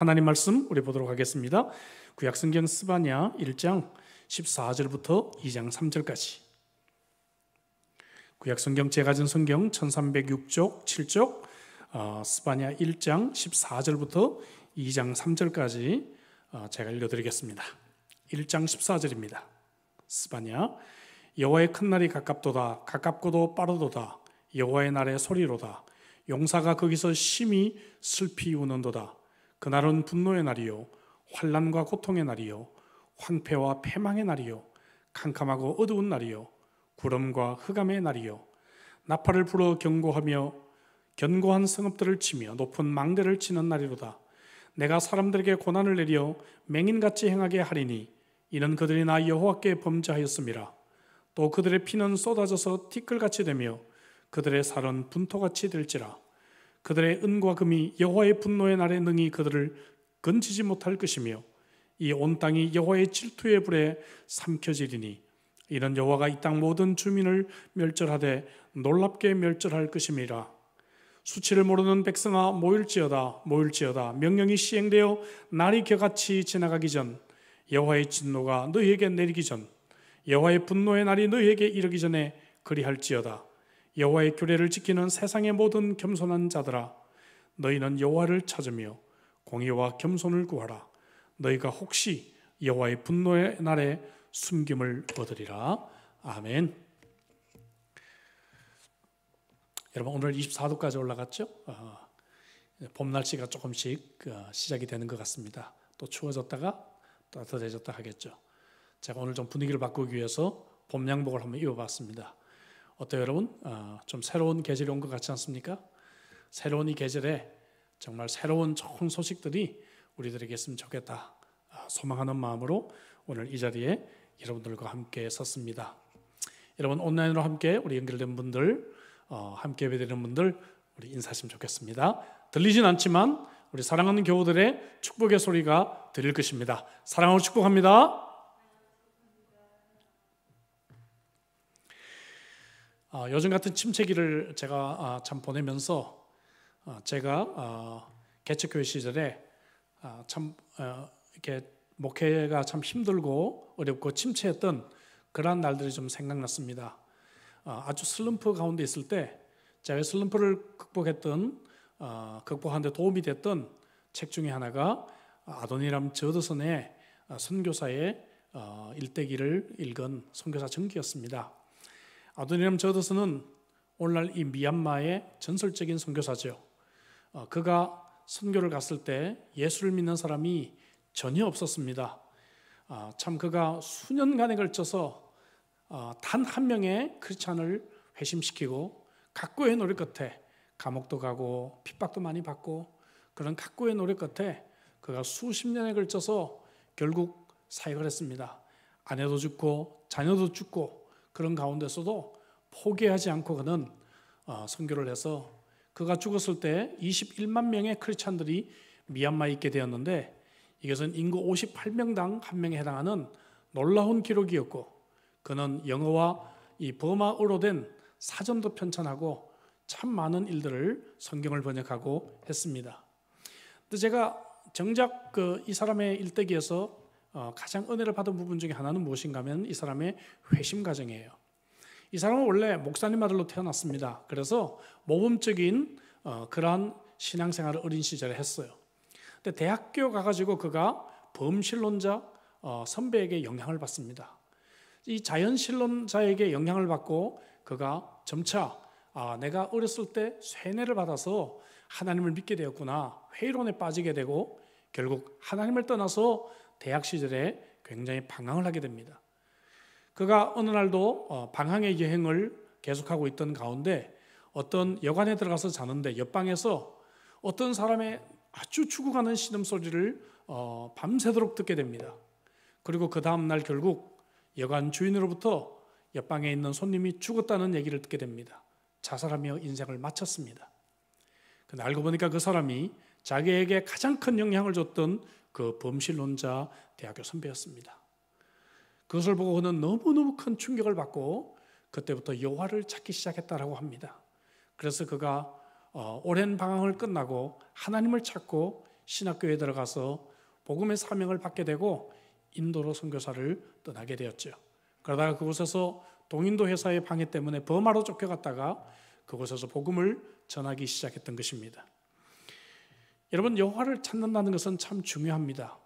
하나님 말씀 우리 보도록 하겠습니다. 구약성경 스바냐 1장 14절부터 2장 3절까지. 구약성경 제가 진 성경 1306쪽 7쪽 스바냐 1장 14절부터 2장 3절까지 제가 읽어드리겠습니다. 1장 14절입니다. 스바냐 여호와의 큰 날이 가깝도다. 가깝고도 빠르도다. 여호와의 날의 소리로다. 용사가 거기서 심히 슬피 우는도다. 그날은 분노의 날이요 환난과 고통의 날이요 황폐와 패망의 날이요 캄캄하고 어두운 날이요 구름과 흑암의 날이요 나팔을 불어 경고하며 견고한 성읍들을 치며 높은 망대를 치는 날이로다. 내가 사람들에게 고난을 내려 맹인같이 행하게 하리니 이는 그들이 나 여호와께 범죄하였음이라. 또 그들의 피는 쏟아져서 티끌같이 되며 그들의 살은 분토같이 될지라. 그들의 은과 금이 여호와의 분노의 날에 능히 그들을 건지지 못할 것이며 이 온 땅이 여호와의 질투의 불에 삼켜지리니 이는 여호와가 이 땅 모든 주민을 멸절하되 놀랍게 멸절할 것임이라. 수치를 모르는 백성아 모일지어다. 모일지어다. 명령이 시행되어 날이 겨같이 지나가기 전 여호와의 진노가 너희에게 내리기 전 여호와의 분노의 날이 너희에게 이르기 전에 그리할지어다. 여호와의 규례를 지키는 세상의 모든 겸손한 자들아, 너희는 여호와를 찾으며 공의와 겸손을 구하라. 너희가 혹시 여호와의 분노의 날에 숨김을 얻으리라. 아멘. 여러분, 오늘 24도까지 올라갔죠? 봄 날씨가 조금씩 시작이 되는 것 같습니다. 또 추워졌다가 따뜻해졌다 하겠죠. 제가 오늘 좀 분위기를 바꾸기 위해서 봄 양복을 한번 입어봤습니다. 어때요, 여러분? 좀 새로운 계절이 온 것 같지 않습니까? 새로운 이 계절에 정말 새로운 좋은 소식들이 우리들에게 있으면 좋겠다 소망하는 마음으로 오늘 이 자리에 여러분들과 함께 섰습니다. 여러분, 온라인으로 함께 우리 연결된 분들, 함께 예배드리는 분들 우리 인사하시면 좋겠습니다. 들리진 않지만 우리 사랑하는 교우들의 축복의 소리가 들릴 것입니다. 사랑하고 축복합니다. 요즘 같은 침체기를 제가 참 보내면서 제가 개척교회 시절에 참 이렇게 목회가 참 힘들고 어렵고 침체했던 그러한 날들이 좀 생각났습니다. 아주 슬럼프 가운데 있을 때 제가 슬럼프를 극복하는 데 도움이 됐던 책 중에 하나가 아도니람 저드슨의 선교사의 일대기를 읽은 선교사 전기였습니다. 아도니람 저드슨은 오늘날 이 미얀마의 전설적인 선교사죠. 그가 선교를 갔을 때 예수를 믿는 사람이 전혀 없었습니다. 참 그가 수년간에 걸쳐서 단 한 명의 크리스찬을 회심시키고 각고의 노력 끝에 감옥도 가고 핍박도 많이 받고 그런 각고의 노력 끝에 그가 수십 년에 걸쳐서 결국 사역을 했습니다. 아내도 죽고 자녀도 죽고 그런 가운데서도 포기하지 않고 그는 선교를 해서 그가 죽었을 때 21만 명의 크리스찬들이 미얀마에 있게 되었는데 이것은 인구 58명당 한 명에 해당하는 놀라운 기록이었고 그는 영어와 이 버마어로 된 사전도 편찬하고 참 많은 일들을 성경을 번역하고 했습니다. 근데 제가 정작 이 사람의 일대기에서 가장 은혜를 받은 부분 중에 하나는 무엇인가 하면 이 사람의 회심 과정이에요. 이 사람은 원래 목사님 아들로 태어났습니다. 그래서 모범적인 그러한 신앙생활을 어린 시절에 했어요. 근데 대학교 가가지고 그가 범신론자 선배에게 영향을 받습니다. 이 자연신론자에게 영향을 받고 그가 점차 내가 어렸을 때 세뇌를 받아서 하나님을 믿게 되었구나 회의론에 빠지게 되고 결국 하나님을 떠나서 대학 시절에 굉장히 방황을 하게 됩니다. 그가 어느 날도 방황의 여행을 계속하고 있던 가운데 어떤 여관에 들어가서 자는데 옆방에서 어떤 사람의 아주 죽어가는 신음소리를 밤새도록 듣게 됩니다. 그리고 그 다음날 결국 여관 주인으로부터 옆방에 있는 손님이 죽었다는 얘기를 듣게 됩니다. 자살하며 인생을 마쳤습니다. 근데 알고 보니까 그 사람이 자기에게 가장 큰 영향을 줬던 그 범신론자 대학교 선배였습니다. 그것을 보고 그는 너무너무 큰 충격을 받고 그때부터 여호와를 찾기 시작했다라고 합니다. 그래서 그가 오랜 방황을 끝나고 하나님을 찾고 신학교에 들어가서 복음의 사명을 받게 되고 인도로 선교사를 떠나게 되었죠. 그러다가 그곳에서 동인도 회사의 방해 때문에 버마로 쫓겨갔다가 그곳에서 복음을 전하기 시작했던 것입니다. 여러분, 여호와를 찾는다는 것은 참 중요합니다.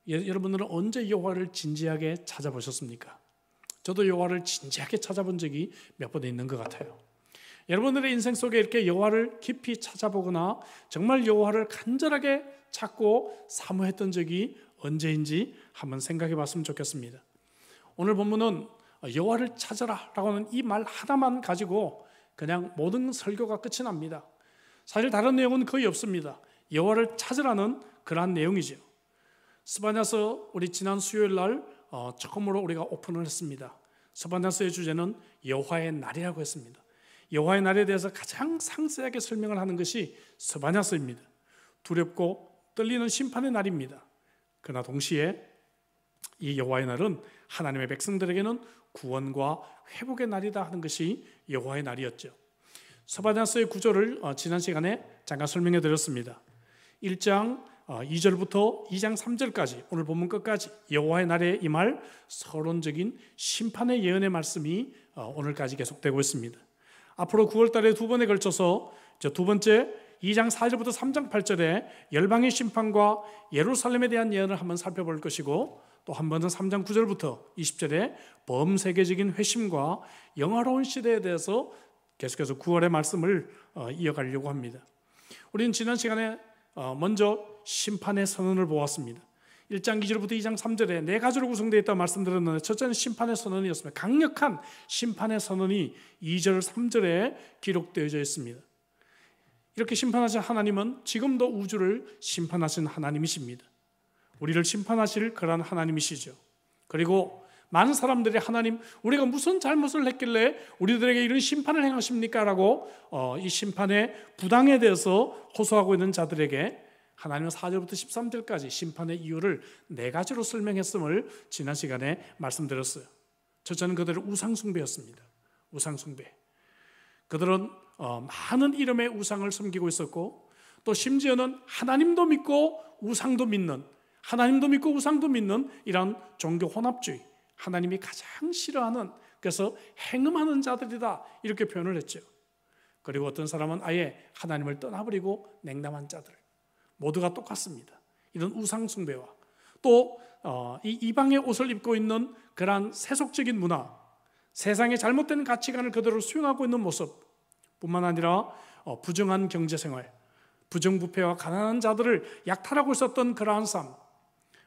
여러분들은 언제 여호와를 진지하게 찾아보셨습니까? 저도 여호와를 진지하게 찾아본 적이 몇 번 있는 것 같아요. 여러분들의 인생 속에 이렇게 여호와를 깊이 찾아보거나 정말 여호와를 간절하게 찾고 사모했던 적이 언제인지 한번 생각해 봤으면 좋겠습니다. 오늘 본문은 여호와를 찾아라 라고 하는 이 말 하나만 가지고 그냥 모든 설교가 끝이 납니다. 사실 다른 내용은 거의 없습니다. 여호와를 찾으라는 그러한 내용이죠. 스바냐서 우리 지난 수요일 날 처음으로 우리가 오픈을 했습니다. 스바냐서의 주제는 여호와의 날이라고 했습니다. 여호와의 날에 대해서 가장 상세하게 설명을 하는 것이 스바냐서입니다. 두렵고 떨리는 심판의 날입니다. 그러나 동시에 이 여호와의 날은 하나님의 백성들에게는 구원과 회복의 날이다 하는 것이 여호와의 날이었죠. 스바냐서의 구조를 지난 시간에 잠깐 설명해 드렸습니다. 1장 2절부터 2장 3절까지 오늘 본문 끝까지 여호와의 날에 임할 서론적인 심판의 예언의 말씀이 오늘까지 계속되고 있습니다. 앞으로 9월 달에 두 번에 걸쳐서 두 번째 2장 4절부터 3장 8절에 열방의 심판과 예루살렘에 대한 예언을 한번 살펴볼 것이고, 또 한 번은 3장 9절부터 20절에 범세계적인 회심과 영화로운 시대에 대해서 계속해서 9월의 말씀을 이어가려고 합니다. 우리는 지난 시간에 먼저 심판의 선언을 보았습니다. 1장 2절부터 2장 3절에 네 가지로 구성되어 있다고 말씀드렸는데, 첫째는 심판의 선언이었습니다. 강력한 심판의 선언이 2절 3절에 기록되어져 있습니다. 이렇게 심판하신 하나님은 지금도 우주를 심판하신 하나님이십니다. 우리를 심판하실 그런 하나님이시죠. 그리고 많은 사람들이 하나님, 우리가 무슨 잘못을 했길래 우리들에게 이런 심판을 행하십니까? 라고 이 심판의 부당에 대해서 호소하고 있는 자들에게 하나님은 4절부터 13절까지 심판의 이유를 네 가지로 설명했음을 지난 시간에 말씀드렸어요. 첫째는 그들의 우상숭배였습니다. 우상숭배. 그들은 많은 이름의 우상을 섬기고 있었고, 또 심지어는 하나님도 믿고 우상도 믿는, 하나님도 믿고 우상도 믿는 이런 종교 혼합주의, 하나님이 가장 싫어하는, 그래서 행음하는 자들이다 이렇게 표현을 했죠. 그리고 어떤 사람은 아예 하나님을 떠나버리고 냉담한 자들, 모두가 똑같습니다. 이런 우상 숭배와 또 이 이방의 옷을 입고 있는 그러한 세속적인 문화, 세상의 잘못된 가치관을 그대로 수용하고 있는 모습 뿐만 아니라 부정한 경제생활, 부정부패와 가난한 자들을 약탈하고 있었던 그러한 삶,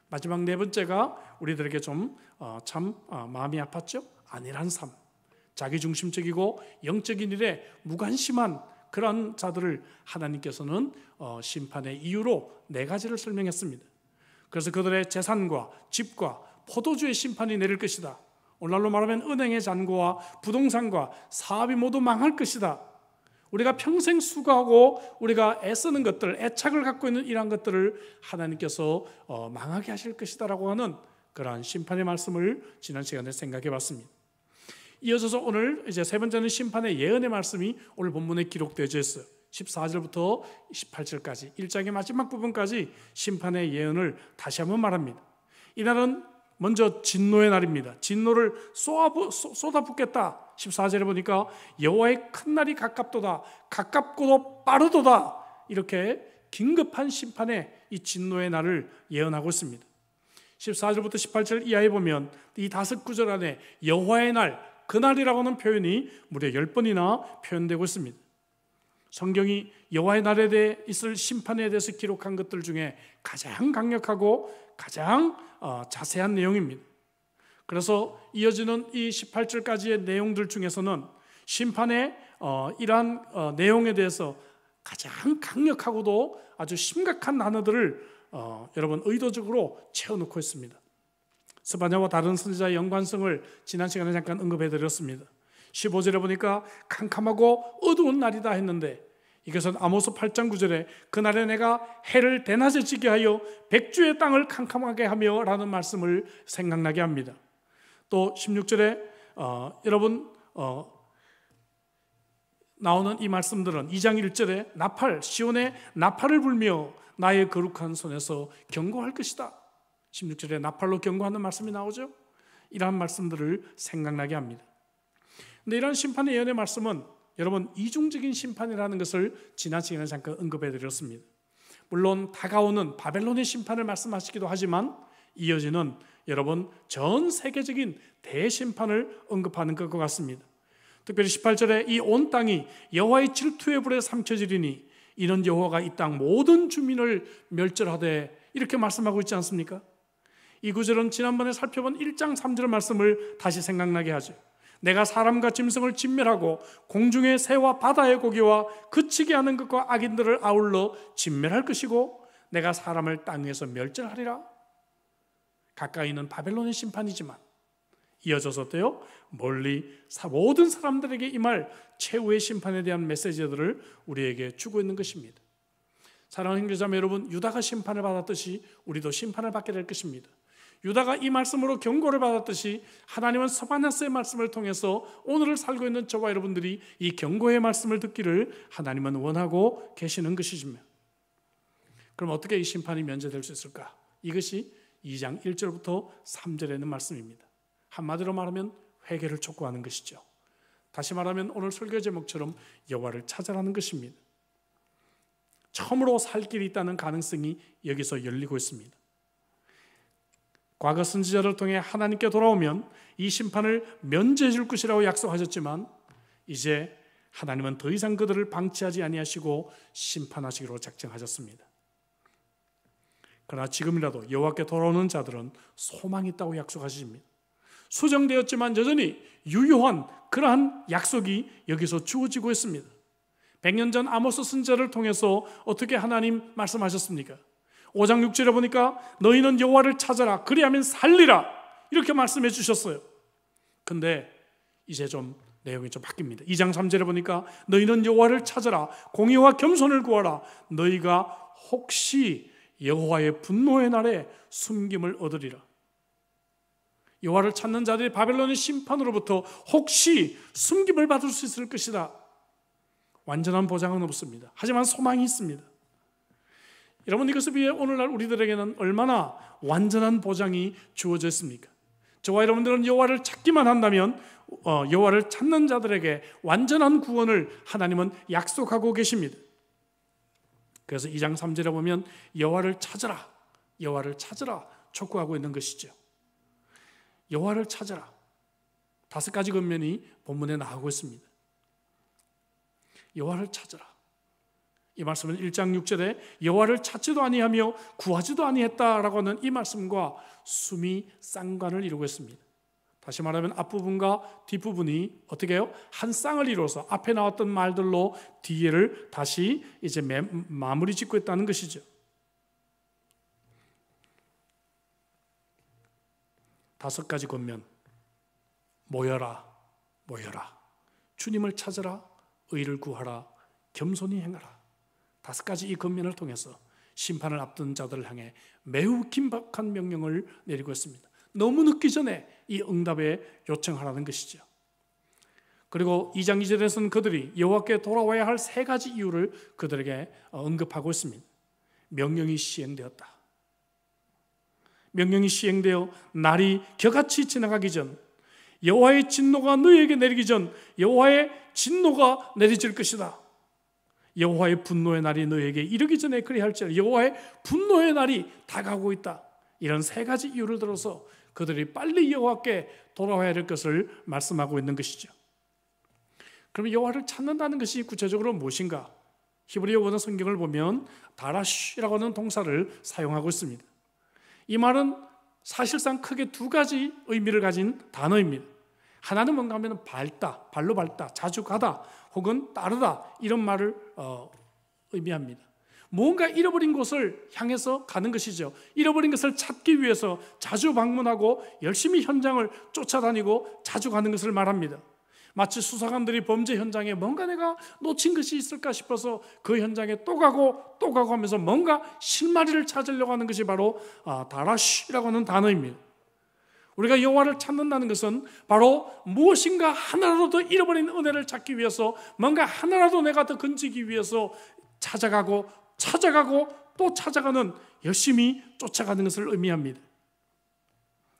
마지막 네 번째가 우리들에게 좀 참 마음이 아팠죠. 안일한 삶, 자기중심적이고 영적인 일에 무관심한 그런 자들을 하나님께서는 심판의 이유로 네 가지를 설명했습니다. 그래서 그들의 재산과 집과 포도주의 심판이 내릴 것이다. 오늘날로 말하면 은행의 잔고와 부동산과 사업이 모두 망할 것이다. 우리가 평생 수고하고 우리가 애쓰는 것들, 애착을 갖고 있는 이러한 것들을 하나님께서 망하게 하실 것이다 라고 하는 그러한 심판의 말씀을 지난 시간에 생각해 봤습니다. 이어져서 오늘 이제 세 번째는 심판의 예언의 말씀이 오늘 본문에 기록되어져 있어요. 14절부터 18절까지 1장의 마지막 부분까지 심판의 예언을 다시 한번 말합니다. 이날은 먼저 진노의 날입니다. 진노를 쏟아붓겠다. 14절에 보니까 여호와의 큰 날이 가깝도다, 가깝고도 빠르도다, 이렇게 긴급한 심판의 이 진노의 날을 예언하고 있습니다. 14절부터 18절 이하에 보면 이 다섯 구절 안에 여호와의 날, 그날이라고 하는 표현이 무려 10번이나 표현되고 있습니다. 성경이 여호와의 날에 대해 있을 심판에 대해서 기록한 것들 중에 가장 강력하고 가장 자세한 내용입니다. 그래서 이어지는 이 18절까지의 내용들 중에서는 심판의 이러한 내용에 대해서 가장 강력하고도 아주 심각한 단어들을 여러분 의도적으로 채워놓고 있습니다. 스바냐와 다른 선지자의 연관성을 지난 시간에 잠깐 언급해드렸습니다. 15절에 보니까 캄캄하고 어두운 날이다 했는데, 이것은 아모스 8장 9절에 그날에 내가 해를 대낮에 지게 하여 백주의 땅을 캄캄하게 하며 라는 말씀을 생각나게 합니다. 또 16절에 여러분 나오는 이 말씀들은 2장 1절에 나팔, 시온에 나팔을 불며 나의 거룩한 손에서 경고할 것이다. 16절에 나팔로 경고하는 말씀이 나오죠. 이러한 말씀들을 생각나게 합니다. 근데 이런 심판의 예언의 말씀은 여러분 이중적인 심판이라는 것을 지난 시간에 잠깐 언급해 드렸습니다. 물론 다가오는 바벨론의 심판을 말씀하시기도 하지만 이어지는 여러분 전 세계적인 대심판을 언급하는 것 같습니다. 특별히 18절에 이 온 땅이 여호와의 질투의 불에 삼켜지리니 이는 여호와가 이 땅 모든 주민을 멸절하되 이렇게 말씀하고 있지 않습니까? 이 구절은 지난번에 살펴본 1장 3절 말씀을 다시 생각나게 하죠. 내가 사람과 짐승을 진멸하고 공중의 새와 바다의 고기와 그치게 하는 것과 악인들을 아울러 진멸할 것이고 내가 사람을 땅 위에서 멸절하리라. 가까이는 바벨론의 심판이지만 이어져서 어때요? 멀리 모든 사람들에게 임할 최후의 심판에 대한 메시지들을 우리에게 주고 있는 것입니다. 사랑하는 형제자매 여러분, 유다가 심판을 받았듯이 우리도 심판을 받게 될 것입니다. 유다가 이 말씀으로 경고를 받았듯이 하나님은 스바냐스의 말씀을 통해서 오늘을 살고 있는 저와 여러분들이 이 경고의 말씀을 듣기를 하나님은 원하고 계시는 것이지만, 그럼 어떻게 이 심판이 면제될 수 있을까? 이것이 2장 1절부터 3절에 있는 말씀입니다. 한마디로 말하면 회개를 촉구하는 것이죠. 다시 말하면 오늘 설교 제목처럼 여호와를 찾아라는 것입니다. 처음으로 살 길이 있다는 가능성이 여기서 열리고 있습니다. 과거 선지자를 통해 하나님께 돌아오면 이 심판을 면제해 줄 것이라고 약속하셨지만 이제 하나님은 더 이상 그들을 방치하지 아니하시고 심판하시기로 작정하셨습니다. 그러나 지금이라도 여호와께 돌아오는 자들은 소망이 있다고 약속하십니다. 수정되었지만 여전히 유효한 그러한 약속이 여기서 주어지고 있습니다. 100년 전 아모스 선지자를 통해서 어떻게 하나님 말씀하셨습니까? 5장 6절에 보니까 너희는 여호와를 찾아라 그리하면 살리라 이렇게 말씀해 주셨어요. 근데 이제 좀 내용이 좀 바뀝니다. 2장 3절에 보니까 너희는 여호와를 찾아라 공의와 겸손을 구하라 너희가 혹시 여호와의 분노의 날에 숨김을 얻으리라. 여호와를 찾는 자들이 바벨론의 심판으로부터 혹시 숨김을 받을 수 있을 것이다. 완전한 보장은 없습니다. 하지만 소망이 있습니다. 여러분, 이것을 위해 오늘날 우리들에게는 얼마나 완전한 보장이 주어져 있습니까? 저와 여러분들은 여호와를 찾기만 한다면 여호와를 찾는 자들에게 완전한 구원을 하나님은 약속하고 계십니다. 그래서 2장 3절에 보면 여호와를 찾으라 촉구하고 있는 것이죠. 여호와를 찾아라. 5가지 권면이 본문에 나오고 있습니다. 여호와를 찾아라. 이 말씀은 1장 6절에 여호와를 찾지도 아니하며 구하지도 아니했다라고 하는 이 말씀과 숨이 쌍관을 이루고 있습니다. 다시 말하면 앞부분과 뒷부분이 어떻게 해요? 한 쌍을 이루어서 앞에 나왔던 말들로 뒤에를 다시 이제 마무리 짓고 있다는 것이죠. 5가지 권면. 모여라 주님을 찾아라 의를 구하라 겸손히 행하라. 5가지 이 권면을 통해서 심판을 앞둔 자들을 향해 매우 긴박한 명령을 내리고 있습니다. 너무 늦기 전에 이 응답에 요청하라는 것이죠. 그리고 2장 2절에서는 그들이 여호와께 돌아와야 할 3가지 이유를 그들에게 언급하고 있습니다. 명령이 시행되었다. 명령이 시행되어 날이 겨같이 지나가기 전 여호와의 진노가 너희에게 내리기 전 여호와의 진노가 내려질 것이다. 여호와의 분노의 날이 너희에게 이르기 전에 그리할지라. 여호와의 분노의 날이 다가오고 있다. 이런 3가지 이유를 들어서 그들이 빨리 여호와께 돌아와야 할 것을 말씀하고 있는 것이죠. 그러면 여호와를 찾는다는 것이 구체적으로 무엇인가? 히브리어 원어 성경을 보면 다라쉬라고 하는 동사를 사용하고 있습니다. 이 말은 사실상 크게 2가지 의미를 가진 단어입니다. 하나는 뭔가 하면 밟다, 발로 밟다, 자주 가다, 혹은 따르다 이런 말을 의미합니다. 무언가 잃어버린 곳을 향해서 가는 것이죠. 잃어버린 것을 찾기 위해서 자주 방문하고 열심히 현장을 쫓아다니고 자주 가는 것을 말합니다. 마치 수사관들이 범죄 현장에 뭔가 내가 놓친 것이 있을까 싶어서 그 현장에 또 가고 하면서 뭔가 실마리를 찾으려고 하는 것이 바로 다라쉬라고 하는 단어입니다. 우리가 여호와를 찾는다는 것은 바로 무엇인가 하나라도 더 잃어버린 은혜를 찾기 위해서 뭔가 하나라도 내가 더 건지기 위해서 찾아가고 또 찾아가는, 열심히 쫓아가는 것을 의미합니다.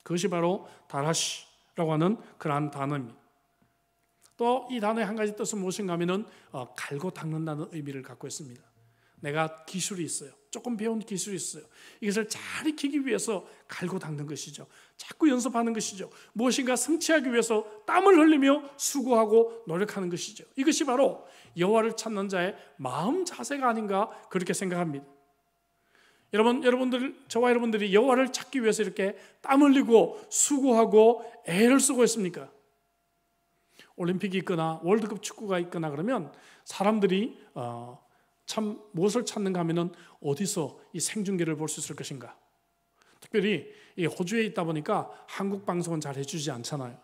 그것이 바로 다라시라고 하는 그러한 단어입니다. 또 이 단어의 한 가지 뜻은 무엇인가 하면은 갈고 닦는다는 의미를 갖고 있습니다. 내가 기술이 있어요. 조금 배운 기술이 있어요. 이것을 잘 익히기 위해서 갈고 닦는 것이죠. 자꾸 연습하는 것이죠. 무엇인가 성취하기 위해서 땀을 흘리며 수고하고 노력하는 것이죠. 이것이 바로 여호와를 찾는 자의 마음 자세가 아닌가 그렇게 생각합니다. 저와 여러분들이 여호와를 찾기 위해서 이렇게 땀 흘리고 수고하고 애를 쓰고 있습니까? 올림픽이 있거나 월드컵 축구가 있거나 그러면 사람들이 참 무엇을 찾는가 하면은 어디서 이 생중계를 볼 수 있을 것인가. 특별히 이 호주에 있다 보니까 한국 방송은 잘 해주지 않잖아요.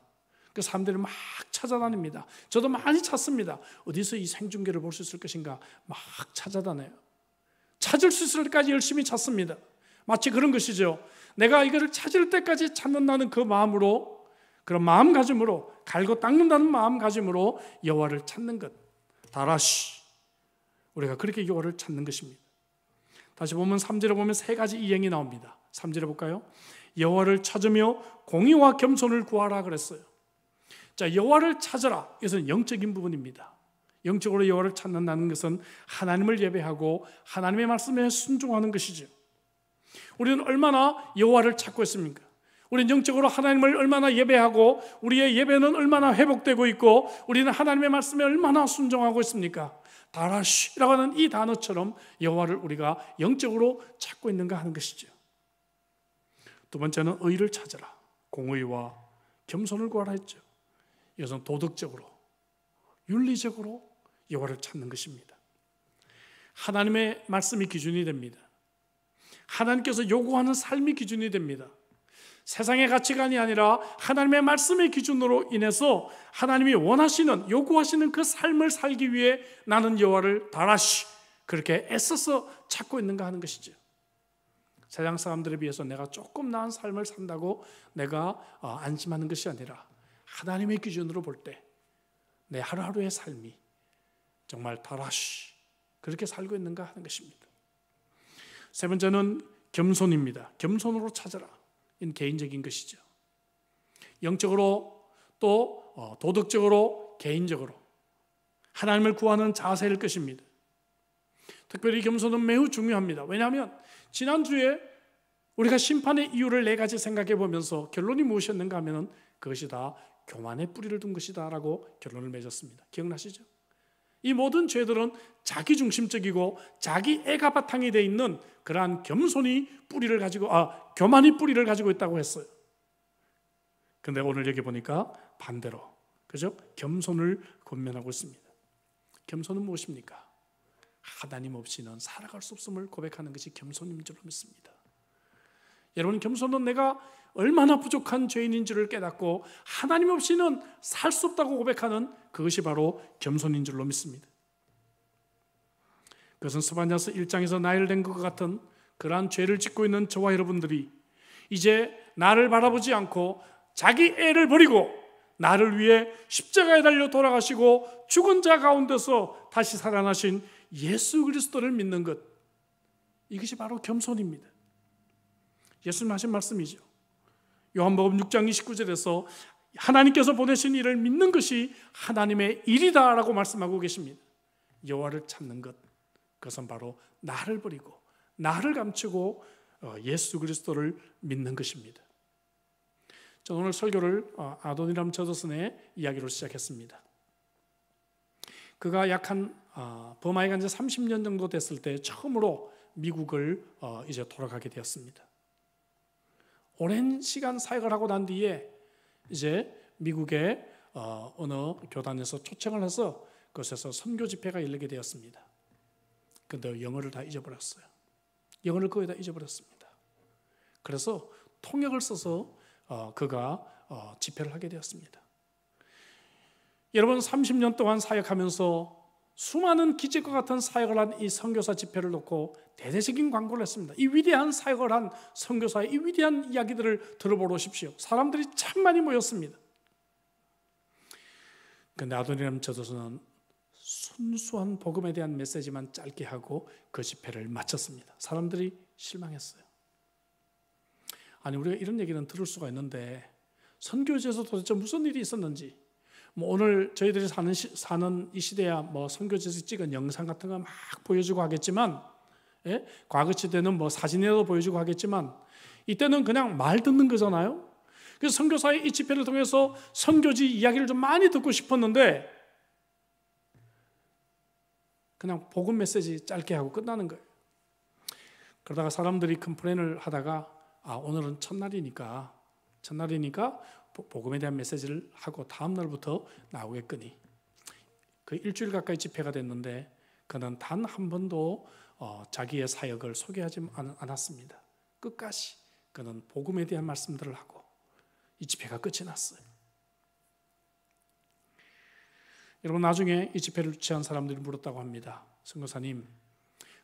그 사람들이 막 찾아다닙니다. 저도 많이 찾습니다. 어디서 이 생중계를 볼 수 있을 것인가 막 찾아다녀요. 찾을 수 있을 때까지 열심히 찾습니다. 마치 그런 것이죠. 내가 이거를 찾을 때까지 찾는다는 그 마음으로, 그런 마음가짐으로, 갈고 닦는다는 마음가짐으로 여호와를 찾는 것, 다라시, 우리가 그렇게 여호와를 찾는 것입니다. 다시 보면 3절에 보면 세 가지 이행이 나옵니다. 3절에 볼까요? 여호와를 찾으며 공의와 겸손을 구하라 그랬어요. 자, 여호와를 찾으라, 이것은 영적인 부분입니다. 영적으로 여호와를 찾는다는 것은 하나님을 예배하고 하나님의 말씀에 순종하는 것이죠. 우리는 얼마나 여호와를 찾고 있습니까? 우리는 영적으로 하나님을 얼마나 예배하고 우리의 예배는 얼마나 회복되고 있고 우리는 하나님의 말씀에 얼마나 순종하고 있습니까? 다라시라고 하는 이 단어처럼 여호와를 우리가 영적으로 찾고 있는가 하는 것이죠. 두 번째는 의를 찾으라, 공의와 겸손을 구하라 했죠. 이것은 도덕적으로, 윤리적으로 여호와를 찾는 것입니다. 하나님의 말씀이 기준이 됩니다. 하나님께서 요구하는 삶이 기준이 됩니다. 세상의 가치관이 아니라 하나님의 말씀의 기준으로 인해서 하나님이 원하시는, 요구하시는 그 삶을 살기 위해 나는 여호와를 다라시, 그렇게 애써서 찾고 있는가 하는 것이죠. 세상 사람들에 비해서 내가 조금 나은 삶을 산다고 내가 안심하는 것이 아니라 하나님의 기준으로 볼 때 내 하루하루의 삶이 정말 다라시, 그렇게 살고 있는가 하는 것입니다. 세 번째는 겸손입니다. 겸손으로 찾아라. 이는 개인적인 것이죠. 영적으로 또 도덕적으로, 개인적으로 하나님을 구하는 자세일 것입니다. 특별히 겸손은 매우 중요합니다. 왜냐하면 지난주에 우리가 심판의 이유를 네 가지 생각해 보면서 결론이 무엇이었는가 하면 그것이 다 교만의 뿌리를 둔 것이다 라고 결론을 맺었습니다. 기억나시죠? 이 모든 죄들은 자기중심적이고 자기 애가 바탕이 되어 있는 그러한 교만이 뿌리를 가지고 있다고 했어요. 그런데 오늘 여기 보니까 반대로, 그죠? 겸손을 권면하고 있습니다. 겸손은 무엇입니까? 하나님 없이는 살아갈 수 없음을 고백하는 것이 겸손인 줄 믿습니다. 여러분, 겸손은 내가 얼마나 부족한 죄인인 줄을 깨닫고 하나님 없이는 살 수 없다고 고백하는 그것이 바로 겸손인 줄로 믿습니다. 그것은 스바냐서 1장에서 나열된 것 같은 그러한 죄를 짓고 있는 저와 여러분들이 이제 나를 바라보지 않고 자기 애를 버리고 나를 위해 십자가에 달려 돌아가시고 죽은 자 가운데서 다시 살아나신 예수 그리스도를 믿는 것, 이것이 바로 겸손입니다. 예수님 하신 말씀이죠. 요한복음 6장 29절에서 하나님께서 보내신 이를 믿는 것이 하나님의 일이다라고 말씀하고 계십니다. 여호와를 찾는 것, 그것은 바로 나를 버리고 나를 감추고 예수 그리스도를 믿는 것입니다. 저는 오늘 설교를 아도니람 저더슨의 이야기로 시작했습니다. 그가 버마에 간 지 30년 정도 됐을 때 처음으로 미국을 이제 돌아가게 되었습니다. 오랜 시간 사역을 하고 난 뒤에 이제 미국의 어느 교단에서 초청을 해서 그곳에서 선교 집회가 열리게 되었습니다. 그런데 영어를 다 잊어버렸어요. 영어를 거의 다 잊어버렸습니다. 그래서 통역을 써서 그가 집회를 하게 되었습니다. 여러분, 30년 동안 사역하면서 수많은 기적과 같은 사역을 한 이 선교사 집회를 놓고 대대적인 광고를 했습니다. 이 위대한 사역을 한 선교사의 이 위대한 이야기들을 들어보러 오십시오. 사람들이 참 많이 모였습니다. 그런데 아도니람 저더슨은 순수한 복음에 대한 메시지만 짧게 하고 그 집회를 마쳤습니다. 사람들이 실망했어요. 아니, 우리가 이런 얘기는 들을 수가 있는데 선교지에서 도대체 무슨 일이 있었는지, 오늘 저희들이 사는 이 시대야 선교지에서 찍은 영상 같은 거 막 보여주고 하겠지만, 과거 시대는 사진이라도 보여주고 하겠지만, 이때는 그냥 말 듣는 거잖아요. 그래서 선교사의 이 집회를 통해서 선교지 이야기를 좀 많이 듣고 싶었는데 그냥 복음 메시지 짧게 하고 끝나는 거예요. 그러다가 사람들이 컴플레인을 하다가 오늘은 첫날이니까 복음에 대한 메시지를 하고 다음 날부터 나오겠거니, 그 일주일 가까이 집회가 됐는데 그는 단 한 번도 자기의 사역을 소개하지 않았습니다. 끝까지 그는 복음에 대한 말씀들을 하고 이 집회가 끝이 났어요. 여러분, 나중에 이 집회를 주최한 사람들이 물었다고 합니다. 선교사님,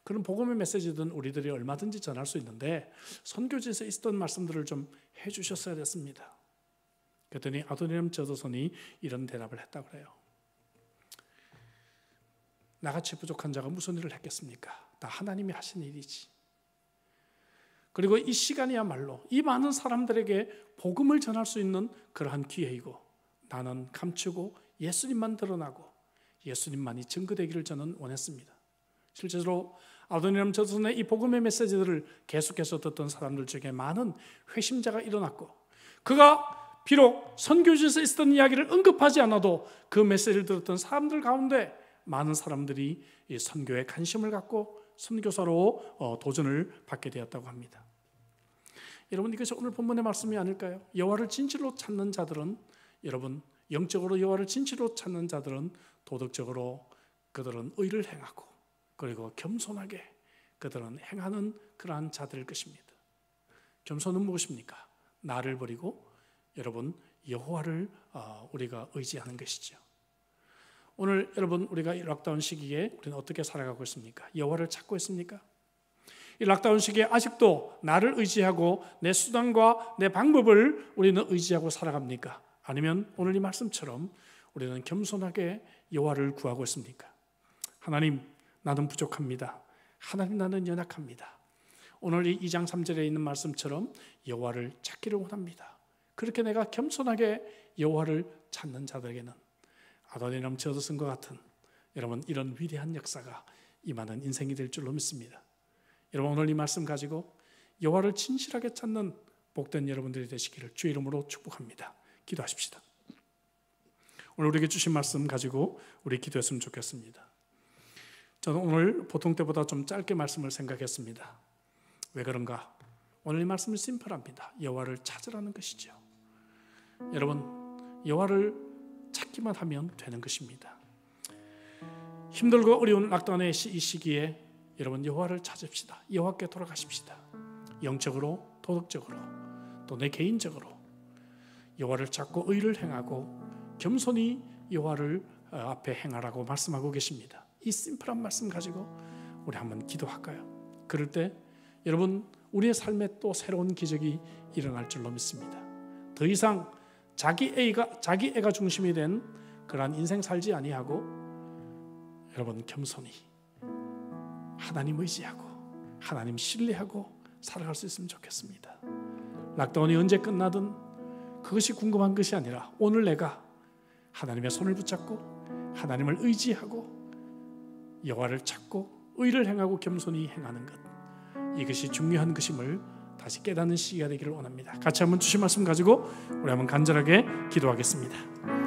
그런 복음의 메시지든 우리들이 얼마든지 전할 수 있는데 선교지에서 있었던 말씀들을 좀 해주셨어야 됐습니다. 그랬더니 아도니람 저도선이 이런 대답을 했다고 그래요. 나같이 부족한 자가 무슨 일을 했겠습니까? 다 하나님이 하신 일이지. 그리고 이 시간이야말로 이 많은 사람들에게 복음을 전할 수 있는 그러한 기회이고, 나는 감추고 예수님만 드러나고 예수님만이 증거되기를 저는 원했습니다. 실제로 아도니람 저도선의 이 복음의 메시지들을 계속해서 듣던 사람들 중에 많은 회심자가 일어났고, 그가 비록 선교지에서 있었던 이야기를 언급하지 않아도 그 메시지를 들었던 사람들 가운데 많은 사람들이 이 선교에 관심을 갖고 선교사로 도전을 받게 되었다고 합니다. 여러분, 이것이 오늘 본문의 말씀이 아닐까요? 여호와를 진실로 찾는 자들은, 여러분, 영적으로 여호와를 진실로 찾는 자들은 도덕적으로 그들은 의를 행하고, 그리고 겸손하게 그들은 행하는 그러한 자들일 것입니다. 겸손은 무엇입니까? 나를 버리고 여러분 여호와를 우리가 의지하는 것이죠. 오늘 여러분, 우리가 이 락다운 시기에 우리는 어떻게 살아가고 있습니까? 여호와를 찾고 있습니까? 이 락다운 시기에 아직도 나를 의지하고 내 수단과 내 방법을 우리는 의지하고 살아갑니까? 아니면 오늘 이 말씀처럼 우리는 겸손하게 여호와를 구하고 있습니까? 하나님, 나는 부족합니다. 하나님, 나는 연약합니다. 오늘 이 2장 3절에 있는 말씀처럼 여호와를 찾기를 원합니다. 그렇게 내가 겸손하게 여호와를 찾는 자들에게는 아도니람 저도선과 같은 여러분 이런 위대한 역사가 임하는 인생이 될 줄로 믿습니다. 여러분, 오늘 이 말씀 가지고 여호와를 진실하게 찾는 복된 여러분들이 되시기를 주의 이름으로 축복합니다. 기도하십시다. 오늘 우리에게 주신 말씀 가지고 우리 기도했으면 좋겠습니다. 저는 오늘 보통 때보다 좀 짧게 말씀을 생각했습니다. 왜 그런가? 오늘 이 말씀은 심플합니다. 여호와를 찾으라는 것이죠. 여러분, 여호와를 찾기만 하면 되는 것입니다. 힘들고 어려운 락다운의 이 시기에 여러분 여호와를 찾읍시다. 여호와께 돌아가십시다. 영적으로, 도덕적으로, 또 내 개인적으로 여호와를 찾고 의를 행하고 겸손히 여호와를 앞에 행하라고 말씀하고 계십니다. 이 심플한 말씀 가지고 우리 한번 기도할까요? 그럴 때 여러분 우리의 삶에 또 새로운 기적이 일어날 줄로 믿습니다. 더 이상 자기 애가 중심이 된 그러한 인생 살지 아니하고 여러분 겸손히 하나님 의지하고 하나님 신뢰하고 살아갈 수 있으면 좋겠습니다. 락다운이 언제 끝나든 그것이 궁금한 것이 아니라 오늘 내가 하나님의 손을 붙잡고 하나님을 의지하고 여호와를 찾고 의를 행하고 겸손히 행하는 것, 이것이 중요한 것임을 다시 깨닫는 시기가 되기를 원합니다. 같이 한번 주신 말씀 가지고 우리 한번 간절하게 기도하겠습니다.